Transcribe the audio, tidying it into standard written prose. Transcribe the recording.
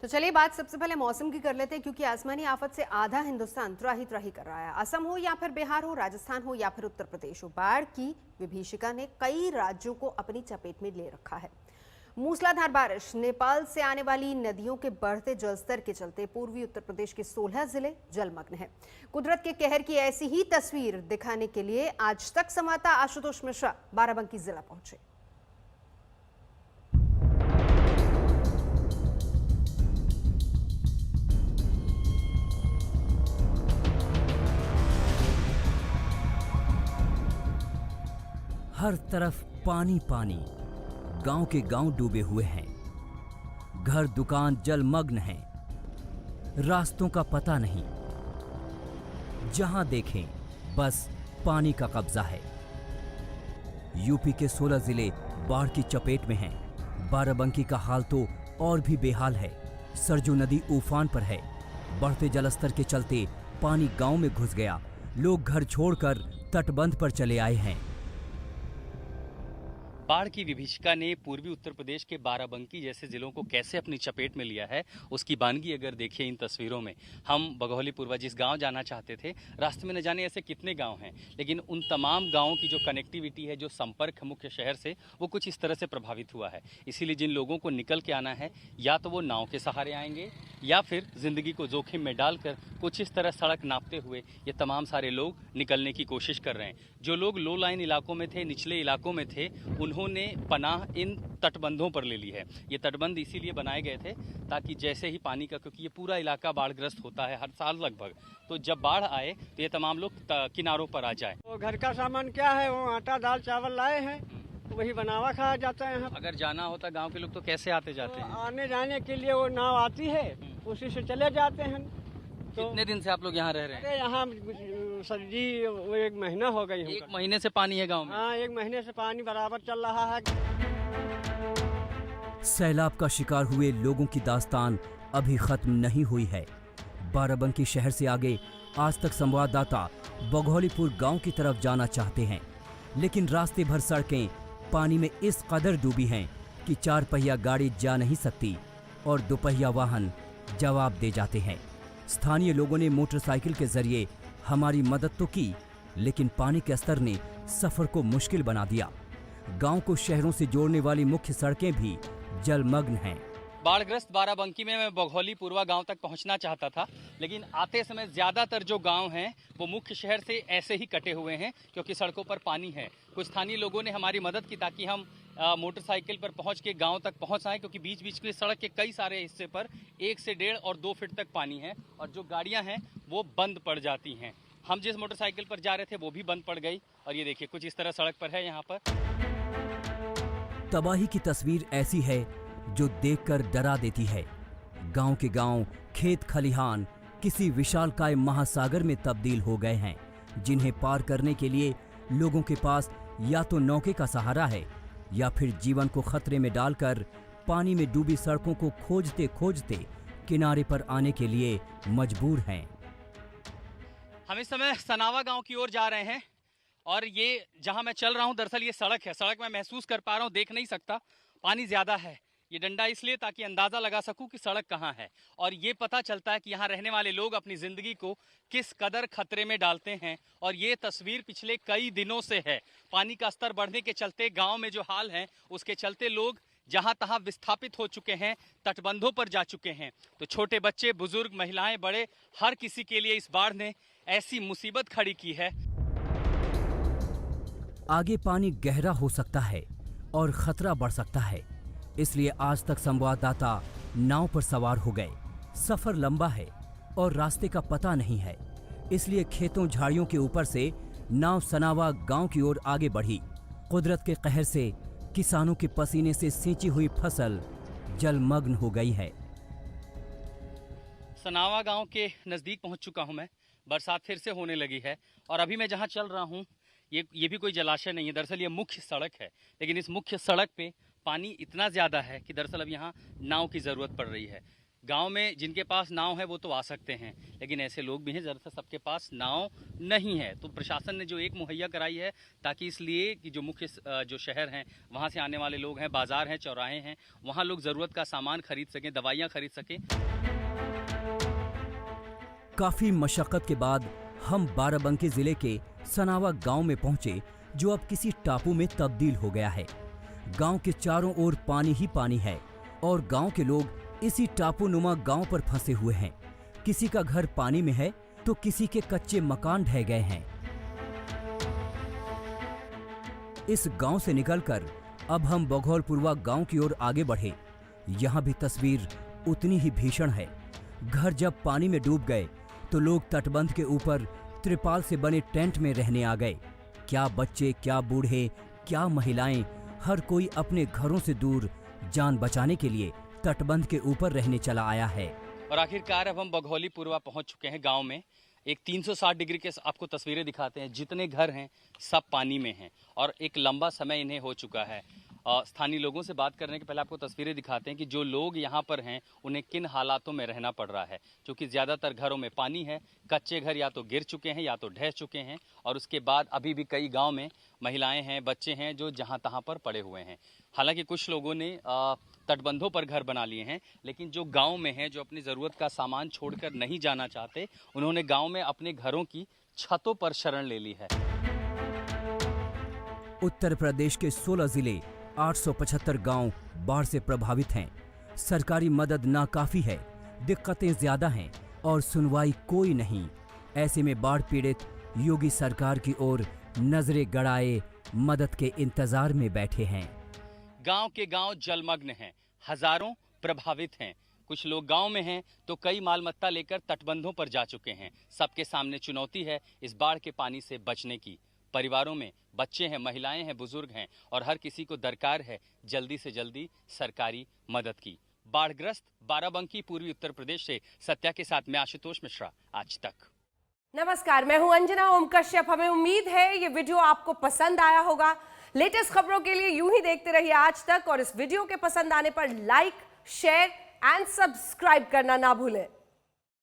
तो चलिए बात सबसे पहले मौसम की कर लेते हैं, क्योंकि आसमानी आफत से आधा हिंदुस्तान त्राही त्राही कर रहा है। असम हो या फिर बिहार हो, राजस्थान हो या फिर उत्तर प्रदेश हो, बाढ़ की विभीषिका ने कई राज्यों को अपनी चपेट में ले रखा है। मूसलाधार बारिश, नेपाल से आने वाली नदियों के बढ़ते जलस्तर के चलते पूर्वी उत्तर प्रदेश के 16 जिले जलमग्न हैं। कुदरत के कहर की ऐसी ही तस्वीर दिखाने के लिए आज तक संवाददाता आशुतोष मिश्रा बाराबंकी जिला पहुंचे। हर तरफ पानी पानी, गांव के गांव डूबे हुए हैं, घर दुकान जलमग्न हैं, रास्तों का पता नहीं, जहां देखें बस पानी का कब्जा है। यूपी के 16 जिले बाढ़ की चपेट में हैं। बाराबंकी का हाल तो और भी बेहाल है। सरजू नदी उफान पर है। बढ़ते जलस्तर के चलते पानी गांव में घुस गया। लोग घर छोड़कर तटबंध पर चले आए हैं। बाढ़ की विभीषिका ने पूर्वी उत्तर प्रदेश के बाराबंकी जैसे जिलों को कैसे अपनी चपेट में लिया है, उसकी बानगी अगर देखिए इन तस्वीरों में। हम बघौली पूर्वा जिस गांव जाना चाहते थे, रास्ते में न जाने ऐसे कितने गांव हैं, लेकिन उन तमाम गांवों की जो कनेक्टिविटी है, जो संपर्क मुख्य शहर से, वो कुछ इस तरह से प्रभावित हुआ है। इसीलिए जिन लोगों को निकल के आना है, या तो वो नाव के सहारे आएंगे या फिर जिंदगी को जोखिम में डालकर कुछ इस तरह सड़क नापते हुए ये तमाम सारे लोग निकलने की कोशिश कर रहे हैं। जो लोग लो लाइन इलाकों में थे, निचले इलाकों में थे, उन्होंने पनाह इन तटबंधों पर ले ली है। ये तटबंध इसीलिए बनाए गए थे ताकि जैसे ही पानी का, क्योंकि ये पूरा इलाका बाढ़ग्रस्त होता है हर साल लगभग, तो जब बाढ़ आए तो ये तमाम लोग किनारों पर आ जाए। तो घर का सामान क्या है, वो आटा दाल चावल लाए हैं, वही बनावा खाया जाता है। यहाँ अगर जाना होता गांव के लोग तो कैसे आते जाते तो हैं? आने जाने के लिए वो नाव आती है, उसी से चले जाते हैं। तो कितने दिन से आप लोग यहाँ रह रहे हैं? अरे यहाँ सर जी वो 1 महीना हो गई। एक महीने से पानी है गांव में? हाँ, 1 महीने से पानी बराबर चल रहा है। सैलाब का शिकार हुए लोगों की दास्तान अभी खत्म नहीं हुई है। बाराबंकी शहर से आगे आज तक संवाददाता बघौलीपुर गांव की तरफ जाना चाहते हैं, लेकिन रास्ते भर सड़कें पानी में इस कदर डूबी हैं कि 4 पहिया गाड़ी जा नहीं सकती और 2 पहिया वाहन जवाब दे जाते हैं। स्थानीय लोगों ने मोटरसाइकिल के जरिए हमारी मदद तो की, लेकिन पानी के स्तर ने सफर को मुश्किल बना दिया। गांव को शहरों से जोड़ने वाली मुख्य सड़कें भी जलमग्न हैं। बाढ़ग्रस्त बाराबंकी में मैं बघौली पूर्वा गांव तक पहुंचना चाहता था, लेकिन आते समय ज्यादातर जो गांव हैं वो मुख्य शहर से ऐसे ही कटे हुए हैं, क्योंकि सड़कों पर पानी है। कुछ स्थानीय लोगों ने हमारी मदद की ताकि हम मोटरसाइकिल पर पहुंच के गांव तक पहुंच आए, क्योंकि बीच बीच में सड़क के कई सारे हिस्से पर 1 से 1.5 और 2 फीट तक पानी है और जो गाड़ियां हैं वो बंद पड़ जाती हैं। हम जिस मोटरसाइकिल पर जा रहे थे वो भी बंद पड़ गई और ये देखिए कुछ इस तरह सड़क पर है। यहाँ पर तबाही की तस्वीर ऐसी है जो देखकर डरा देती है। गांव के गांव, खेत खलिहान किसी विशालकाय महासागर में तब्दील हो गए हैं, जिन्हें पार करने के लिए लोगों के पास या तो नौके का सहारा है या फिर जीवन को खतरे में डालकर पानी में डूबी सड़कों को खोजते खोजते किनारे पर आने के लिए मजबूर हैं। हम इस समय सनावा गांव की ओर जा रहे हैं और ये जहां मैं चल रहा हूं, दरअसल ये सड़क है। सड़क मैं महसूस कर पा रहा हूं, देख नहीं सकता, पानी ज्यादा है। ये डंडा इसलिए ताकि अंदाजा लगा सकूं कि सड़क कहां है, और ये पता चलता है कि यहाँ रहने वाले लोग अपनी जिंदगी को किस कदर खतरे में डालते हैं। और ये तस्वीर पिछले कई दिनों से है। पानी का स्तर बढ़ने के चलते गांव में जो हाल है, उसके चलते लोग जहां तहां विस्थापित हो चुके हैं, तटबंधों पर जा चुके हैं। तो छोटे बच्चे, बुजुर्ग, महिलाएं, बड़े, हर किसी के लिए इस बाढ़ ने ऐसी मुसीबत खड़ी की है। आगे पानी गहरा हो सकता है और खतरा बढ़ सकता है, इसलिए आज तक संवाददाता नाव पर सवार हो गए। सफर लंबा है और रास्ते का पता नहीं है, इसलिए खेतों झाड़ियों के ऊपर से नाव सनावा गांव की ओर आगे बढ़ी। कुदरत के कहर से किसानों के पसीने से सींची हुई फसल जलमग्न हो गई है। सनावा गांव के नजदीक पहुंच चुका हूं मैं। बरसात फिर से होने लगी है और अभी मैं जहां चल रहा हूं ये भी कोई जलाशय नहीं है। दरअसल ये मुख्य सड़क है, लेकिन इस मुख्य सड़क पे पानी इतना ज़्यादा है कि दरअसल अब यहाँ नाव की ज़रूरत पड़ रही है। गांव में जिनके पास नाव है वो तो आ सकते हैं, लेकिन ऐसे लोग भी हैं ज़्यादातर सबके पास नाव नहीं है। तो प्रशासन ने जो एक मुहैया कराई है ताकि इसलिए कि जो मुख्य जो शहर हैं वहाँ से आने वाले लोग हैं, बाज़ार हैं, चौराहे हैं, वहाँ लोग ज़रूरत का सामान खरीद सकें, दवाइयाँ खरीद सकें। काफी मशक्कत के बाद हम बाराबंकी जिले के सनावा गांव में पहुंचे, जो अब किसी टापू में तब्दील हो गया है। गांव के चारों ओर पानी ही पानी है और गांव के लोग इसी टापू नुमा गांव पर फंसे हुए हैं। किसी का घर पानी में है तो किसी के कच्चे मकान ढह गए हैं। इस गांव से निकलकर अब हम बघौलपुरवा गांव की ओर आगे बढ़े। यहाँ भी तस्वीर उतनी ही भीषण है। घर जब पानी में डूब गए तो लोग तटबंध के ऊपर त्रिपाल से बने टेंट में रहने आ गए। क्या बच्चे, क्या बूढ़े, क्या महिलाएं, हर कोई अपने घरों से दूर जान बचाने के लिए तटबंध के ऊपर रहने चला आया है। और आखिरकार अब हम बघौलीपुरवा पहुंच चुके हैं। गांव में एक 360 डिग्री के आपको तस्वीरें दिखाते हैं। जितने घर हैं सब पानी में हैं और एक लंबा समय इन्हें हो चुका है। स्थानीय लोगों से बात करने के पहले आपको तस्वीरें दिखाते हैं कि जो लोग यहाँ पर हैं उन्हें किन हालातों में रहना पड़ रहा है, क्योंकि ज़्यादातर घरों में पानी है। कच्चे घर या तो गिर चुके हैं या तो ढह चुके हैं, और उसके बाद अभी भी कई गांव में महिलाएं हैं, बच्चे हैं जो जहां तहां पर पड़े हुए हैं। हालांकि कुछ लोगों ने तटबंधों पर घर बना लिए हैं, लेकिन जो गांव में हैं, जो अपनी ज़रूरत का सामान छोड़कर नहीं जाना चाहते, उन्होंने गाँव में अपने घरों की छतों पर शरण ले ली है। उत्तर प्रदेश के 16 जिले, 875 गांव बाढ़ से प्रभावित हैं। सरकारी मदद नाकाफी है, दिक्कतें ज्यादा हैं और सुनवाई कोई नहीं। ऐसे में बाढ़ पीड़ित योगी सरकार की ओर नजरें गड़ाए मदद के इंतजार में बैठे हैं। गांव के गांव जलमग्न हैं, हजारों प्रभावित हैं। कुछ लोग गांव में हैं तो कई मालमत्ता लेकर तटबंधों पर जा चुके हैं। सबके सामने चुनौती है इस बाढ़ के पानी से बचने की। परिवारों में बच्चे हैं, महिलाएं हैं, बुजुर्ग हैं और हर किसी को दरकार है जल्दी से जल्दी सरकारी मदद की। बाढ़ग्रस्त बाराबंकी पूर्वी उत्तर प्रदेश से सत्या के साथ मैं आशुतोष मिश्रा, आज तक। नमस्कार, मैं हूं अंजना ओम कश्यप। हमें उम्मीद है ये वीडियो आपको पसंद आया होगा। लेटेस्ट खबरों के लिए यूं ही देखते रहिए आज तक, और इस वीडियो के पसंद आने पर लाइक, शेयर एंड सब्सक्राइब करना ना भूलें।